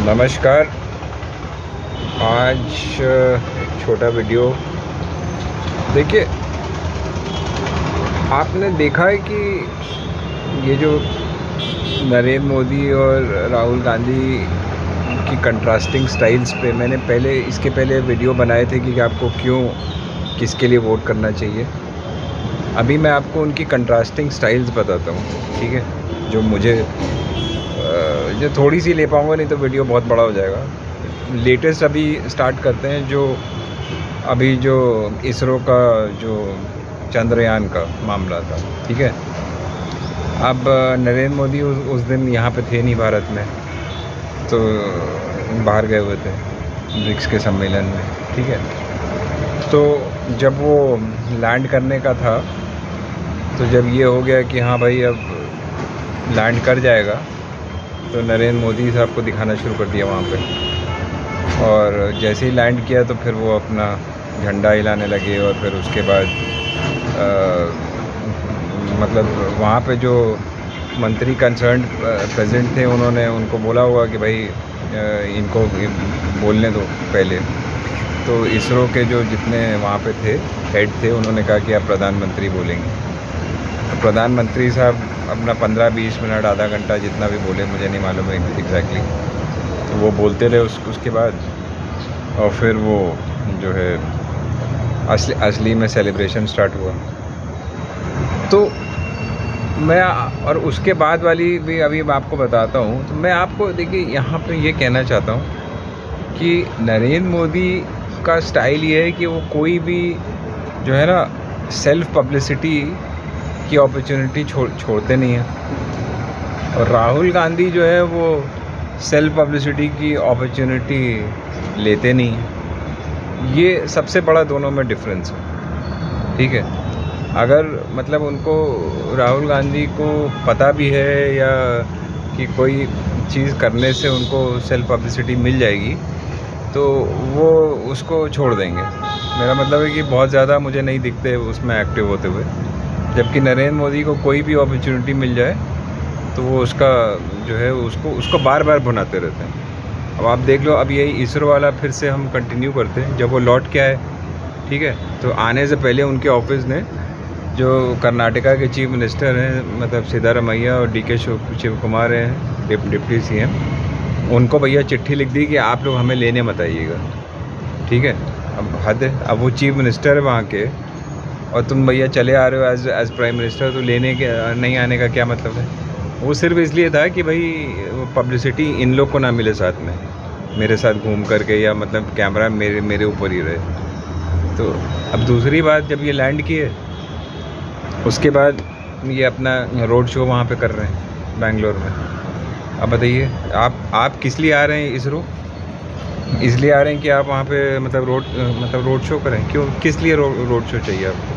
नमस्कार। आज छोटा वीडियो। देखिए, आपने देखा है कि ये जो नरेंद्र मोदी और राहुल गांधी की कंट्रास्टिंग स्टाइल्स पे मैंने इसके पहले वीडियो बनाए थे कि आपको क्यों किसके लिए वोट करना चाहिए। अभी मैं आपको उनकी कंट्रास्टिंग स्टाइल्स बताता हूँ, ठीक है, जो मुझे जो थोड़ी सी ले पाऊँगा, नहीं तो वीडियो बहुत बड़ा हो जाएगा। लेटेस्ट अभी स्टार्ट करते हैं, जो इसरो का जो चंद्रयान का मामला था, ठीक है। अब नरेंद्र मोदी उस दिन यहाँ पे थे नहीं भारत में, तो बाहर गए हुए थे ब्रिक्स के सम्मेलन में, ठीक है। तो जब वो लैंड करने का था, तो जब ये हो गया कि हाँ भाई अब लैंड कर जाएगा, तो नरेंद्र मोदी साहब को दिखाना शुरू कर दिया वहाँ पे। और जैसे ही लैंड किया तो फिर वो अपना झंडा हिलाने लगे, और फिर उसके बाद मतलब वहाँ पे जो मंत्री कंसर्न प्रेजेंट थे, उन्होंने उनको बोला हुआ कि भाई इनको बोलने दो पहले। तो इसरो के जो जितने वहाँ पे थे हेड थे, उन्होंने कहा कि आप प्रधानमंत्री बोलेंगे। तो प्रधानमंत्री साहब अपना 15-20 मिनट, आधा घंटा, जितना भी बोले, मुझे नहीं मालूम है एग्जैक्टली, तो वो बोलते रहे उसके बाद। और फिर वो जो है असली में सेलिब्रेशन स्टार्ट हुआ। तो मैं और उसके बाद वाली भी अभी मैं आपको बताता हूँ। तो मैं आपको देखिए यहाँ पे ये कहना चाहता हूँ कि नरेंद्र मोदी का स्टाइल ये है कि वो कोई भी जो है ना सेल्फ पब्लिसिटी की अपॉर्चुनिटी छोड़ते नहीं हैं, और राहुल गांधी जो है वो सेल्फ पब्लिसिटी की अपॉर्चुनिटी लेते नहीं हैं। ये सबसे बड़ा दोनों में डिफरेंस है, ठीक है। अगर मतलब उनको, राहुल गांधी को पता भी है या कि कोई चीज़ करने से उनको सेल्फ पब्लिसिटी मिल जाएगी, तो वो उसको छोड़ देंगे। मेरा मतलब है कि बहुत ज़्यादा मुझे नहीं दिखते उसमें एक्टिव होते हुए। जबकि नरेंद्र मोदी को कोई भी अपॉर्चुनिटी मिल जाए तो वो उसका जो है उसको बार बार भुनाते रहते हैं। अब आप देख लो, अब यही इसरो वाला फिर से हम कंटिन्यू करते हैं। जब वो लौट के आए, ठीक है, तो आने से पहले उनके ऑफिस ने, जो कर्नाटका के चीफ मिनिस्टर हैं, मतलब सिद्धारमैया, और DK शिव कुमार हैं डिप्टी CM, उनको भैया चिट्ठी लिख दी कि आप लोग हमें लेने मत आइएगा, ठीक है। अब हद है, अब वो चीफ मिनिस्टर है वहाँ के, और तुम भैया चले आ रहे हो एज प्राइम मिनिस्टर, तो लेने के नहीं आने का क्या मतलब है। वो सिर्फ इसलिए था कि भाई पब्लिसिटी इन लोग को ना मिले साथ में, मेरे साथ घूम करके, या मतलब कैमरा मेरे ऊपर ही रहे। तो अब दूसरी बात, जब ये लैंड किए, उसके बाद ये अपना रोड शो वहाँ पे कर रहे हैं बेंगलोर में। अब बताइए, आप किस लिए आ रहे हैं इसरो? इसलिए आ रहे हैं कि आप वहाँ पे मतलब रोड शो करें? क्यों, किस लिए रोड शो चाहिए आपको?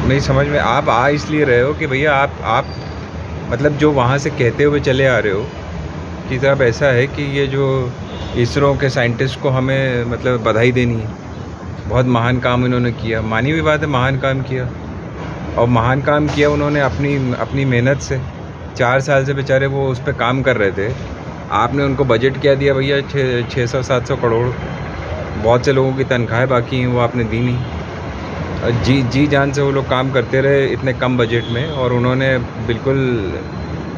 नहीं समझ में। आप आ इसलिए रहे हो कि भैया आप मतलब जो वहाँ से कहते हुए चले आ रहे हो कि साहब ऐसा है कि ये जो इसरो के साइंटिस्ट को हमें मतलब बधाई देनी है, बहुत महान काम इन्होंने किया। मानी हुई बात है, महान काम किया, और महान काम किया उन्होंने अपनी मेहनत से। 4 साल से बेचारे वो उस पर काम कर रहे थे। आपने उनको बजट क्या दिया भैया? 600-700 करोड़। बहुत से लोगों की तनख्वाहें बाकी हैं, वो आपने दी नहीं। जी जान से वो लोग काम करते रहे इतने कम बजट में, और उन्होंने बिल्कुल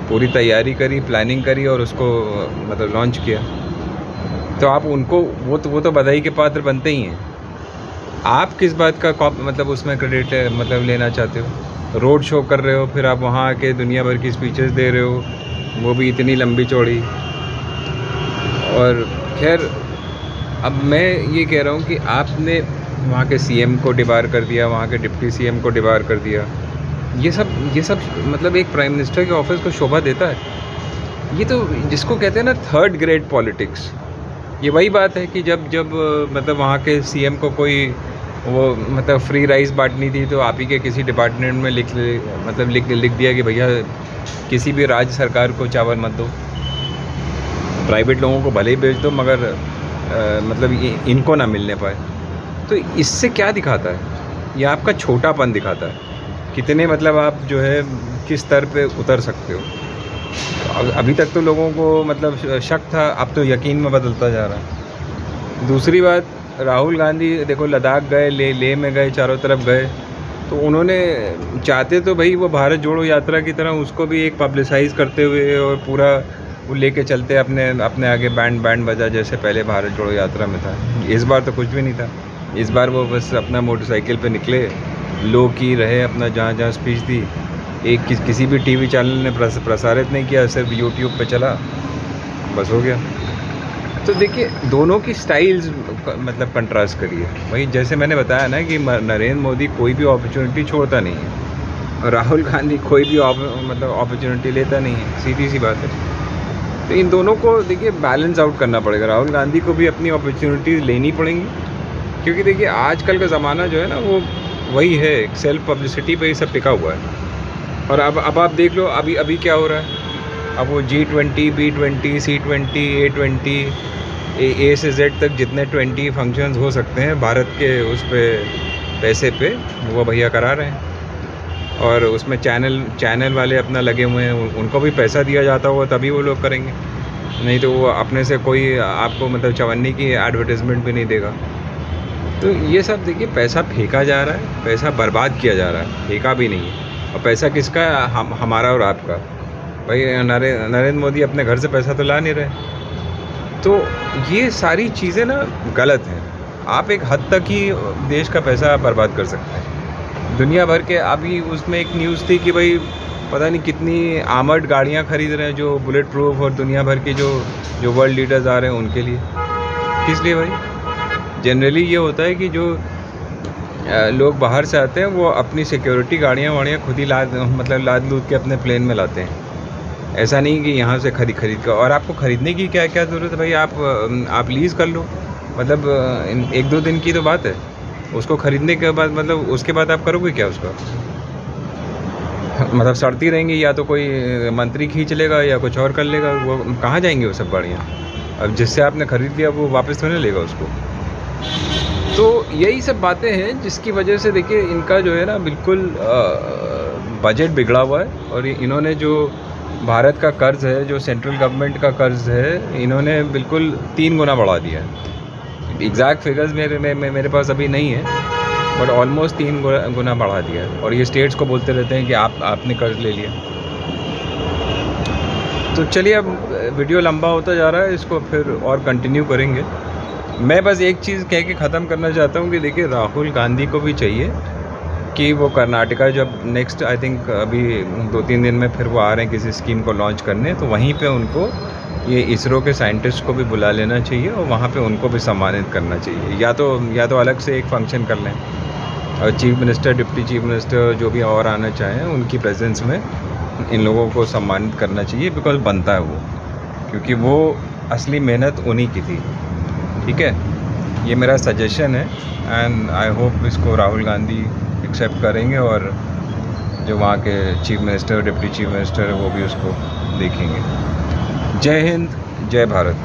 पूरी तैयारी करी, प्लानिंग करी, और उसको मतलब लॉन्च किया। तो आप उनको वो तो बधाई के पात्र बनते ही हैं। आप किस बात का मतलब उसमें क्रेडिट मतलब लेना चाहते हो? रोड शो कर रहे हो, फिर आप वहाँ आके दुनिया भर की स्पीचेस दे रहे हो, वो भी इतनी लंबी चौड़ी। और खैर, अब मैं ये कह रहा हूँ कि आपने वहाँ के CM को डिबार कर दिया, वहाँ के डिप्टी CM को डिबार कर दिया। ये सब मतलब एक प्राइम मिनिस्टर के ऑफिस को शोभा देता है? ये तो जिसको कहते हैं ना थर्ड ग्रेड पॉलिटिक्स। ये वही बात है कि जब मतलब वहाँ के CM को कोई वो मतलब फ्री राइस बांटनी थी, तो आप ही के किसी डिपार्टमेंट में लिख दिया कि भैया किसी भी राज्य सरकार को चावल मत दो, प्राइवेट लोगों को भले ही बेच दो, मगर मतलब इनको ना मिलने पाए। तो इससे क्या दिखाता है? ये आपका छोटापन दिखाता है, कितने मतलब आप जो है किस स्तर पे उतर सकते हो। अभी तक तो लोगों को मतलब शक था, अब तो यकीन में बदलता जा रहा है। दूसरी बात, राहुल गांधी देखो लद्दाख गए, लेह में गए, चारों तरफ गए, तो उन्होंने चाहते तो भाई वो भारत जोड़ो यात्रा की तरह उसको भी एक पब्लिसाइज़ करते हुए और पूरा वो लेके चलते अपने आगे बैंड बजा जैसे पहले भारत जोड़ो यात्रा में था। इस बार तो कुछ भी नहीं था। इस बार वो बस अपना मोटरसाइकिल पे निकले, लो की रहे, अपना जहाँ स्पीच दी, एक किसी भी टीवी चैनल ने प्रसारित नहीं किया, सिर्फ यूट्यूब पे चला, बस हो गया। तो देखिए दोनों की स्टाइल्स मतलब कंट्रास्ट करिए। वही जैसे मैंने बताया ना कि नरेंद्र मोदी कोई भी अपॉर्चुनिटी छोड़ता नहीं है और राहुल गांधी कोई भी मतलब अपॉर्चुनिटी लेता नहीं है, सीधी सी बात है। तो इन दोनों को देखिए बैलेंस आउट करना पड़ेगा। राहुल गांधी को भी अपनी अपॉर्चुनिटीज़ लेनी पड़ेंगी, क्योंकि देखिए आजकल का ज़माना जो है ना वो वही है, सेल्फ पब्लिसिटी पे ही सब टिका हुआ है। और अब आप देख लो अभी क्या हो रहा है। अब वो G20, B20, C20, A20, A से Z तक जितने 20 फंक्शंस हो सकते हैं भारत के उस पे पैसे पे वो भैया करा रहे हैं। और उसमें चैनल वाले अपना लगे हुए हैं, उनको भी पैसा दिया जाता होगा तभी वो लोग करेंगे, नहीं तो वो अपने से कोई आपको मतलब चवन्नी की एडवर्टाइजमेंट भी नहीं देगा। तो ये सब देखिए पैसा फेंका जा रहा है, पैसा बर्बाद किया जा रहा है, फेंका भी नहीं है। और पैसा किसका है? हमारा और आपका। भाई नरेंद्र मोदी अपने घर से पैसा तो ला नहीं रहे। तो ये सारी चीज़ें ना गलत हैं। आप एक हद तक ही देश का पैसा बर्बाद कर सकते हैं। दुनिया भर के अभी उसमें एक न्यूज़ थी कि भाई पता नहीं कितनी आर्मर्ड गाड़ियाँ खरीद रहे हैं जो बुलेट प्रूफ, और दुनिया भर के जो वर्ल्ड लीडर्स आ रहे हैं उनके लिए। किस लिए भाई? जनरली ये होता है कि जो लोग बाहर से आते हैं वो अपनी सिक्योरिटी गाड़ियाँ खुद ही लाद लूद के अपने प्लेन में लाते हैं। ऐसा नहीं कि यहाँ से खरीद कर। और आपको ख़रीदने की क्या ज़रूरत है भाई? आप लीज़ कर लो, मतलब 1-2 दिन की तो बात है। उसको ख़रीदने के बाद मतलब उसके बाद आप करोगे क्या उसका? मतलब सड़ती रहेंगी, या तो कोई मंत्री खींच लेगा या कुछ और कर लेगा। वो कहाँ जाएंगी वो सब गाड़ियाँ? अब जिससे आपने ख़रीद लिया वो वापस थोड़ी लेगा उसको। तो यही सब बातें हैं जिसकी वजह से देखिए इनका जो है ना बिल्कुल बजट बिगड़ा हुआ है। और इन्होंने जो भारत का कर्ज़ है, जो सेंट्रल गवर्नमेंट का कर्ज़ है, इन्होंने बिल्कुल 3 गुना बढ़ा दिया है। एग्जैक्ट फिगर्स मेरे पास अभी नहीं है, बट ऑलमोस्ट 3 गुना बढ़ा दिया है। और ये स्टेट्स को बोलते रहते हैं कि आपने कर्ज़ ले लिया। तो चलिए अब वीडियो लंबा होता जा रहा है, इसको फिर और कंटिन्यू करेंगे। मैं बस एक चीज़ कह के ख़त्म करना चाहता हूँ कि देखिए राहुल गांधी को भी चाहिए कि वो कर्नाटका जब नेक्स्ट आई थिंक अभी 2-3 दिन में फिर वो आ रहे हैं किसी स्कीम को लॉन्च करने, तो वहीं पे उनको ये इसरो के साइंटिस्ट को भी बुला लेना चाहिए और वहाँ पे उनको भी सम्मानित करना चाहिए। या तो अलग से एक फ़ंक्शन कर लें और chief minister, deputy chief minister जो भी और आना चाहें उनकी प्रेजेंस में इन लोगों को सम्मानित करना चाहिए, बिकॉज बनता है वो, क्योंकि वो असली मेहनत उन्हीं की थी। ठीक है, ये मेरा सजेशन है एंड आई होप इसको राहुल गांधी एक्सेप्ट करेंगे और जो वहाँ के chief minister, deputy chief minister वो भी उसको देखेंगे। जय हिंद, जय भारत।